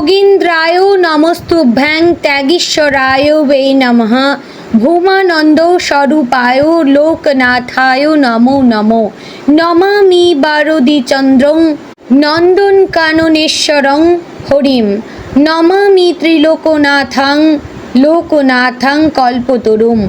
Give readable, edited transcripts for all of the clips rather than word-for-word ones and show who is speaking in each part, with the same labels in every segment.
Speaker 1: योगीन्द्राय नमस्तुभ्यं त्यागीश्वराय वै नमः। भूमानंद स्वरूपाय लोकनाथाय नमो नमो। नमामि बारदीचन्द्रं नन्दनकाननेश्वरं हरिं। नमामि त्रिलोकनाथं लोकनाथं कल्पतरुं।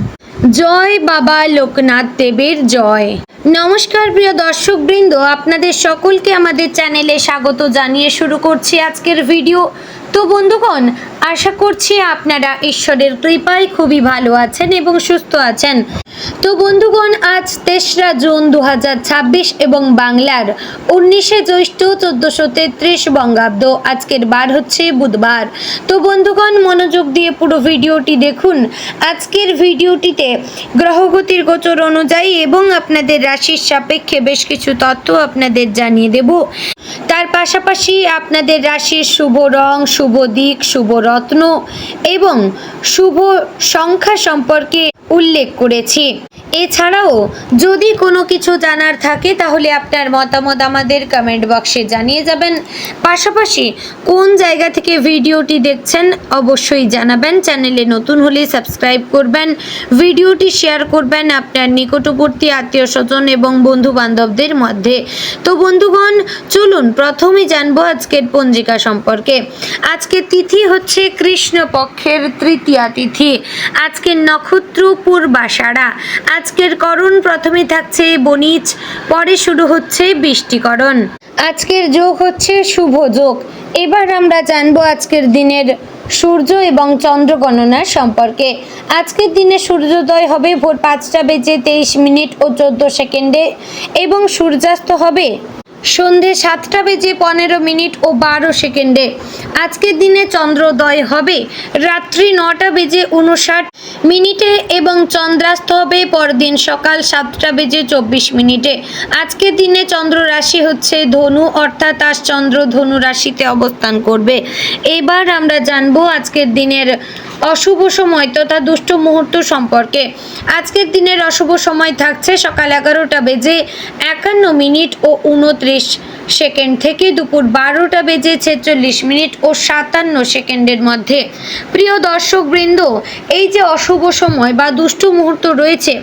Speaker 1: जय बाबा लोकनाथ देवेर जय। नमस्कार प्रिय दर्शक बृंद, आपनादेर सकलके आमादेर चैनेले स्वागत जानिए शुरू करछि आजकेर भिडियो। तो बंधुगण, आशा करछि आपनारा ईश्वरेर कृपाय खूबই ভালো আছেন এবং সুস্থ আছেন। তো বন্ধুগণ, আজ তেসরা জুন 2026 এবং বাংলার 19শে জ্যৈষ্ঠ 1433 বঙ্গাব্দ। আজকের বার হচ্ছে বুধবার। তো বন্ধুগণ, মনোযোগ দিয়ে পুরো ভিডিওটি দেখুন। আজকের ভিডিওটিতে গ্রহগতির গোচর অনুযায়ী এবং আপনাদের রাশির সাপেক্ষে বেশ কিছু তথ্য আপনাদের জানিয়ে দেব। তার পাশাপাশি আপনাদের রাশির শুভ রং, শুভ দিক, শুভ রত্ন এবং শুভ সংখ্যা সম্পর্কে উল্লেখ করেছি। এছাড়াও যদি কোনো কিছু জানার থাকে তাহলে আপনার মতামত আমাদের কমেন্ট বক্সে জানিয়ে যাবেন। পাশাপাশি কোন জায়গা থেকে ভিডিওটি দেখছেন অবশ্যই জানাবেন। চ্যানেলে নতুন হলে সাবস্ক্রাইব করবেন, ভিডিওটি শেয়ার করবেন আপনার নিকটবর্তী আত্মীয় স্বজন এবং বন্ধু বান্ধবদের মধ্যে। তো বন্ধুগণ, চলুন প্রথমে জানবো আজকের পঞ্জিকা সম্পর্কে। আজকের তিথি হচ্ছে কৃষ্ণ পক্ষের তৃতীয়া তিথি। আজকের নক্ষত্র পূর্বাষাঢ়া। আজকের করণ প্রথমে থাকছে বনিজ, পরে শুরু হচ্ছে বৃষ্টিকরণ। আজকের যোগ হচ্ছে শুভ যোগ। এবার আমরা জানবো আজকের দিনের সূর্য এবং চন্দ্র গণনা সম্পর্কে। আজকের দিনে সূর্যোদয় হবে ভোর 5টা বেজে 23 মিনিট ও 14 সেকেন্ডে এবং সূর্যাস্ত হবে সন্ধে 7টা বেজে 15 মিনিট ও 12 সেকেন্ডে। আজকের দিনে চন্দ্রোদয় হবে রাত্রি 9টা বেজে 59 মিনিটে এবং চন্দ্রাস্ত হবে পরদিন সকাল 7টা বেজে 24 মিনিটে। আজকের দিনে চন্দ্র রাশি হচ্ছে ধনু, অর্থাৎ আজ চন্দ্র ধনু রাশিতে অবস্থান করবে। এবার আমরা জানবো আজকের দিনের অশুভ সময় তথা দুষ্ট মুহূর্ত সম্পর্কে। আজকের দিনের অশুভ সময় থাকছে সকাল 11টা বেজে 51 মিনিট ও 29 সেকেন্ড থেকে দুপুর 12টা বেজে 46 মিনিট ও 57 সেকেন্ডের মধ্যে। প্রিয় দর্শক বৃন্দ, এই যে অশুভ সময় বা দুষ্ট মুহূর্ত রয়েছে,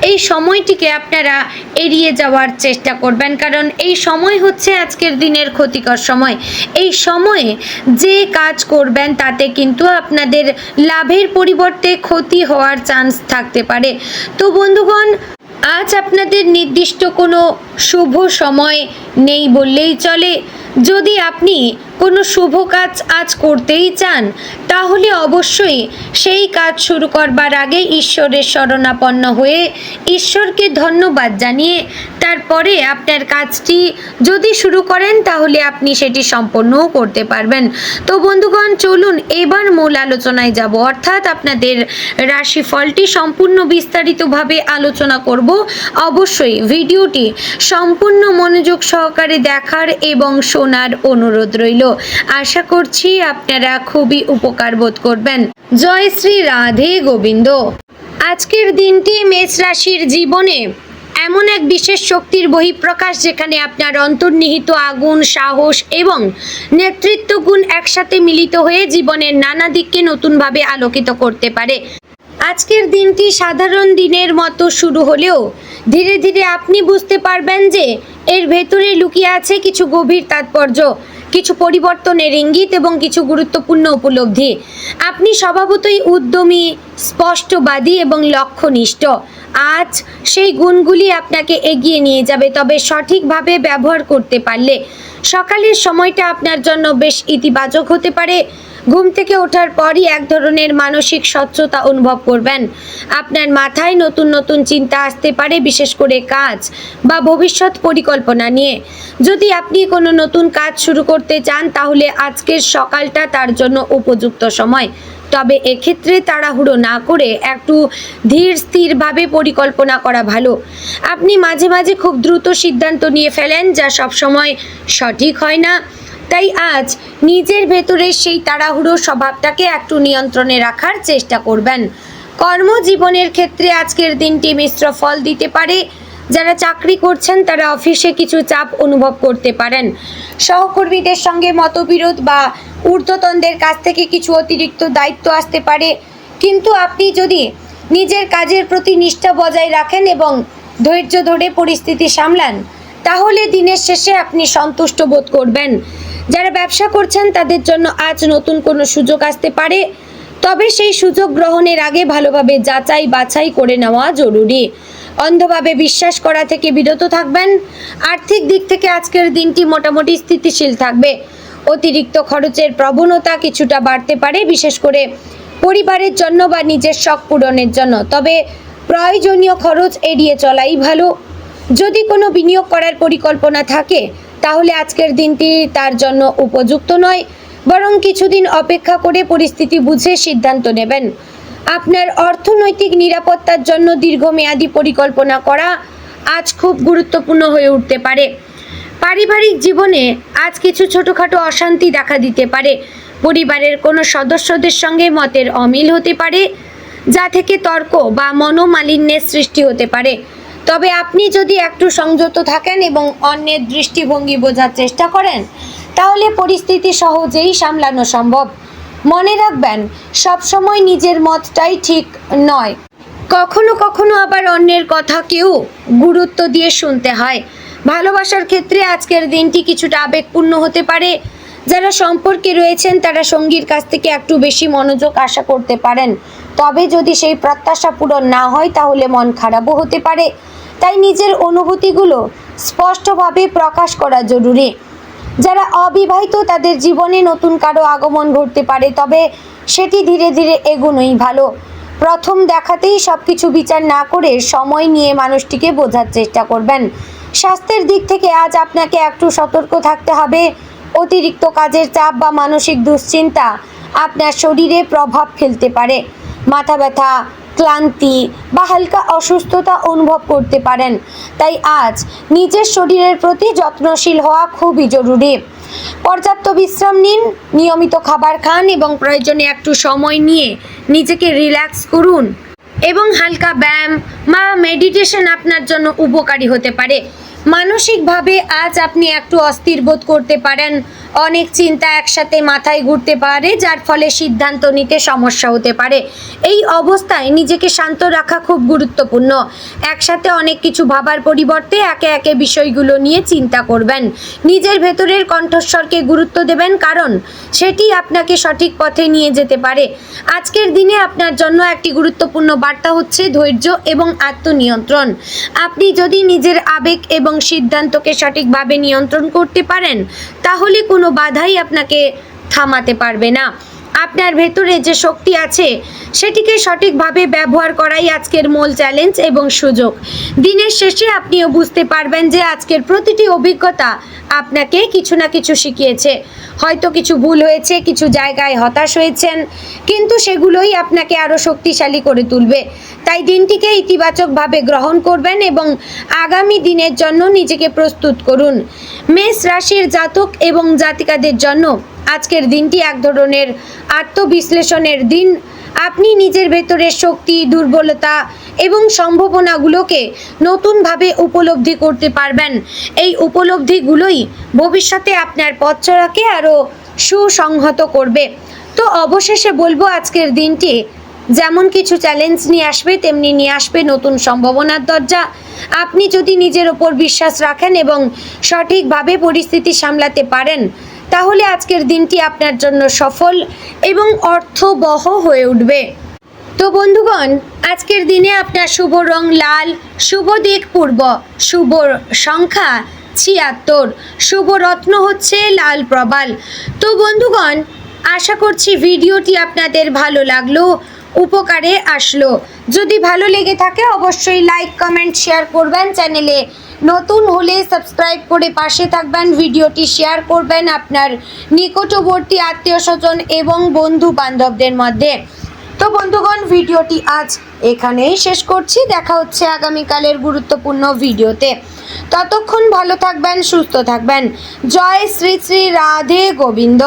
Speaker 1: এই সময়টিকে আপনারা এড়িয়ে যাওয়ার চেষ্টা করবেন, কারণ এই সময় হচ্ছে আজকের দিনের ক্ষতিকর সময়। এই সময়ে যে কাজ করবেন তাতে কিন্তু আপনাদের লাভের পরিবর্তে ক্ষতি হওয়ার চান্স থাকতে পারে। তো বন্ধুগণ, আজ আপনাদের নির্দিষ্ট কোনো শুভ সময় নেই বললেই চলে। যদি আপনি কোনো শুভ কাজ আজ করতেই চান তাহলে অবশ্যই সেই কাজ শুরু করবার আগে ঈশ্বরের শরণাপন্ন হয়ে ঈশ্বরকে ধন্যবাদ জানিয়ে তারপরে আপনার কাজটি যদি শুরু করেন তাহলে আপনি সেটি সম্পন্নও করতে পারবেন। তো বন্ধুগণ, চলুন এবার মূল আলোচনায় যাব, অর্থাৎ আপনাদের রাশিফলটি সম্পূর্ণ বিস্তারিতভাবে আলোচনা করব। অবশ্যই ভিডিওটি সম্পূর্ণ মনোযোগ সহকারে দেখার এবং শোনার অনুরোধ রইল। আশা করছি আপনারা খুবই উপকার বোধ করবেন। জয় শ্রী রাধে গোবিন্দ। আজকের দিনটি মেষ রাশির জীবনে এমন এক বিশেষ শক্তির বহিঃপ্রকাশ যেখানে আপনার অন্তর্নিহিত আগুন, সাহস এবং নেতৃত্ব গুণ একসাথে মিলিত হয়ে জীবনের নানা দিককে নতুনভাবে আলোকিত করতে পারে। আজকের দিনটি সাধারণ দিনের মতো শুরু হলেও ধীরে ধীরে আপনি বুঝতে পারবেন যে এর ভেতরে লুকিয়ে আছে কিছু গভীর তাৎপর্য, কিছু পরিবর্তনের ইঙ্গিত এবং কিছু গুরুত্বপূর্ণ উপলব্ধি। আপনি স্বভাবতই উদ্যমী, স্পষ্টবাদী এবং লক্ষ্যনিষ্ঠ। আজ সেই গুণগুলি আপনাকে এগিয়ে নিয়ে যাবে, তবে সঠিকভাবে ব্যবহার করতে পারলে। সকালের সময়টা আপনার জন্য বেশ ইতিবাচক হতে পারে। ঘুম থেকে ওঠার পরই এক ধরনের মানসিক স্বচ্ছতা অনুভব করবেন। আপনার মাথায় নতুন নতুন চিন্তা আসতে পারে, বিশেষ করে কাজ বা ভবিষ্যৎ পরিকল্পনা নিয়ে। যদি আপনি কোনো নতুন কাজ শুরু করতে চান তাহলে আজকের সকালটা তার জন্য উপযুক্ত সময়। তবে এক্ষেত্রে তাড়াহুড়ো না করে একটু ধীর স্থিরভাবে পরিকল্পনা করা ভালো। আপনি মাঝে মাঝে খুব দ্রুত সিদ্ধান্ত নিয়ে ফেলেন, যা সবসময় সঠিক হয় না। তাই আজ নিজের ভেতরে সেই তাড়াহুড়ো স্বভাবটাকে একটু নিয়ন্ত্রণে রাখার চেষ্টা করবেন। কর্মজীবনের ক্ষেত্রে আজকের দিনটি মিশ্র ফল দিতে পারে। যারা চাকরি করছেন তারা অফিসে কিছু চাপ অনুভব করতে পারেন। সহকর্মীদের সঙ্গে মতবিরোধ বা ঊর্ধ্বতনদের কাছ থেকে কিছু অতিরিক্ত দায়িত্ব আসতে পারে, কিন্তু আপনি যদি নিজের কাজের প্রতি নিষ্ঠা বজায় রাখেন এবং ধৈর্য ধরে পরিস্থিতি সামলান, তাহলে দিনের শেষে আপনি সন্তুষ্ট বোধ করবেন। যারা ব্যবসা করছেন তাদের জন্য আজ নতুন কোনো সুযোগ আসতে পারে, তবে সেই সুযোগ গ্রহণের আগে ভালোভাবে যাচাই বাছাই করে নেওয়া জরুরি। অন্ধভাবে বিশ্বাস করা থেকে বিরত থাকবেন। আর্থিক দিক থেকে আজকের দিনটি মোটামুটি স্থিতিশীল থাকবে। অতিরিক্ত খরচের প্রবণতা কিছুটা বাড়তে পারে, বিশেষ করে পরিবারের জন্য বা নিজের শখ পূরণের জন্য, তবে প্রয়োজনীয় খরচ এড়িয়ে চলাই ভালো। যদি কোনো বিনিয়োগ করার পরিকল্পনা থাকে তাহলে আজকের দিনটি তার জন্য উপযুক্ত নয়, বরং কিছুদিন অপেক্ষা করে পরিস্থিতি বুঝে সিদ্ধান্ত নেবেন। আপনার অর্থনৈতিক নিরাপত্তার জন্য দীর্ঘমেয়াদী পরিকল্পনা করা আজ খুব গুরুত্বপূর্ণ হয়ে উঠতে পারে। পারিবারিক জীবনে আজ কিছু ছোটোখাটো অশান্তি দেখা দিতে পারে। পরিবারের কোনো সদস্যদের সঙ্গে মতের অমিল হতে পারে, যা থেকে তর্ক বা মনোমালিন্যের সৃষ্টি হতে পারে। তবে আপনি যদি একটু সংযত থাকেন এবং অন্যের দৃষ্টিভঙ্গি বোঝার চেষ্টা করেন, তাহলে পরিস্থিতি সহজেই সামলানো সম্ভব। মনে রাখবেন, সবসময় নিজের মতটাই ঠিক নয়, কখনো কখনো আবার অন্যের কথাকেও গুরুত্ব দিয়ে শুনতে হয়। ভালোবাসার ক্ষেত্রে আজকের দিনটি কিছুটা আবেগপূর্ণ হতে পারে। যারা সম্পর্কে রয়েছেন তারা সঙ্গীর কাছ থেকে একটু বেশি মনোযোগ আশা করতে পারেন, তবে যদি সেই প্রত্যাশা পূরণ না হয় তাহলে মন খারাপও হতে পারে। তাই নিজের অনুভূতিগুলো স্পষ্টভাবে প্রকাশ করা জরুরি। যারা অবিবাহিত তাদের জীবনে নতুন কারো আগমন ঘটতে পারে, তবে সেটি ধীরে ধীরে এগোনোই ভালো। প্রথম দেখাতেই সব কিছু বিচার না করে সময় নিয়ে মানুষটিকে বোঝার চেষ্টা করবেন। স্বাস্থ্যের দিক থেকে আজ আপনাকে একটু সতর্ক থাকতে হবে। অতিরিক্ত কাজের চাপ বা মানসিক দুশ্চিন্তা আপনার শরীরে প্রভাব ফেলতে পারে। মাথা ব্যথা, ক্লান্তি বা হালকা অসুস্থতা অনুভব করতে পারেন। তাই আজ নিজের শরীরের প্রতি যত্নশীল হওয়া খুবই জরুরি। পর্যাপ্ত বিশ্রাম নিন, নিয়মিত খাবার খান এবং প্রয়োজনে একটু সময় নিয়ে নিজেকে রিল্যাক্স করুন। এবং হালকা ব্যায়াম বা মেডিটেশন আপনার জন্য উপকারী হতে পারে। মানসিকভাবে আজ আপনি একটু অস্থির বোধ করতে পারেন। অনেক চিন্তা একসাথে মাথায় ঘুরতে পারে, যার ফলে সিদ্ধান্ত নিতে সমস্যা হতে পারে। এই অবস্থায় নিজেকে শান্ত রাখা খুব গুরুত্বপূর্ণ। একসাথে অনেক কিছু ভাবার পরিবর্তে একে একে বিষয়গুলো নিয়ে চিন্তা করবেন। নিজের ভেতরের কণ্ঠস্বরকে গুরুত্ব দেবেন, কারণ সেটি আপনাকে সঠিক পথে নিয়ে যেতে পারে। আজকের দিনে আপনার জন্য একটি গুরুত্বপূর্ণ বার্তা হচ্ছে ধৈর্য এবং আত্মনিয়ন্ত্রণ। আপনি যদি নিজের আবেগ এবং সিদ্ধান্তকে সঠিকভাবে নিয়ন্ত্রণ করতে পারেন, তাহলে কোনো বাধাই আপনাকে থামাতে পারবে না। আপনার ভেতরে যে শক্তি আছে সেটিকে সঠিকভাবে ব্যবহার করাই আজকের মূল চ্যালেঞ্জ এবং সুযোগ। দিনের শেষে আপনিও বুঝতে পারবেন যে আজকের প্রতিটি অভিজ্ঞতা আপনাকে কিছু না কিছু শিখিয়েছে। হয়তো কিছু ভুল হয়েছে, কিছু জায়গায় হতাশ হয়েছেন, কিন্তু সেগুলোই আপনাকে আরও শক্তিশালী করে তুলবে। তাই দিনটিকে ইতিবাচকভাবে গ্রহণ করবেন এবং আগামী দিনের জন্য নিজেকে প্রস্তুত করুন। মেষ রাশির জাতক এবং জাতিকাদের জন্য আজকের দিনটি এক ধরনের আত্মবিশ্লেষণের দিন। আপনি নিজের ভেতরের শক্তি, দুর্বলতা এবং সম্ভাবনাগুলোকে নতুনভাবে উপলব্ধি করতে পারবেন। এই উপলব্ধিগুলোই ভবিষ্যতে আপনার পথচলাকে আরও সুসংহত করবে। তো অবশেষে বলবো, আজকের দিনটি যেমন কিছু চ্যালেঞ্জ নিয়ে আসবে, তেমনি নিয়ে আসবে নতুন সম্ভাবনার দরজা। আপনি যদি নিজের ওপর বিশ্বাস রাখেন এবং সঠিকভাবে পরিস্থিতি সামলাতে পারেন, তাহলে আজকের দিনটি আপনার জন্য সফল এবং অর্থবহ হয়ে উঠবে। তো বন্ধুগণ, আজকের দিনে আপনার শুভ রং লাল, শুভ দিক পূর্ব, শুভ সংখ্যা 76, শুভ রত্ন হচ্ছে লাল প্রবাল। তো বন্ধুগণ, আশা করছি ভিডিওটি আপনাদের ভালো লাগলো, উপকারে আসলো। যদি ভালো লেগে থাকে অবশ্যই লাইক, কমেন্ট, শেয়ার করবেন। চ্যানেলে নতুন হলে সাবস্ক্রাইব করে পাশে থাকবেন। ভিডিওটি শেয়ার করবেন আপনার নিকটবর্তী আত্মীয় স্বজন এবং বন্ধু বান্ধবদের মধ্যে। তো বন্ধুগণ, ভিডিওটি আজ এখানেই শেষ করছি। দেখা হচ্ছে আগামীকালের গুরুত্বপূর্ণ ভিডিওতে। ততক্ষণ ভালো থাকবেন, সুস্থ থাকবেন। জয় শ্রী শ্রী রাধে গোবিন্দ।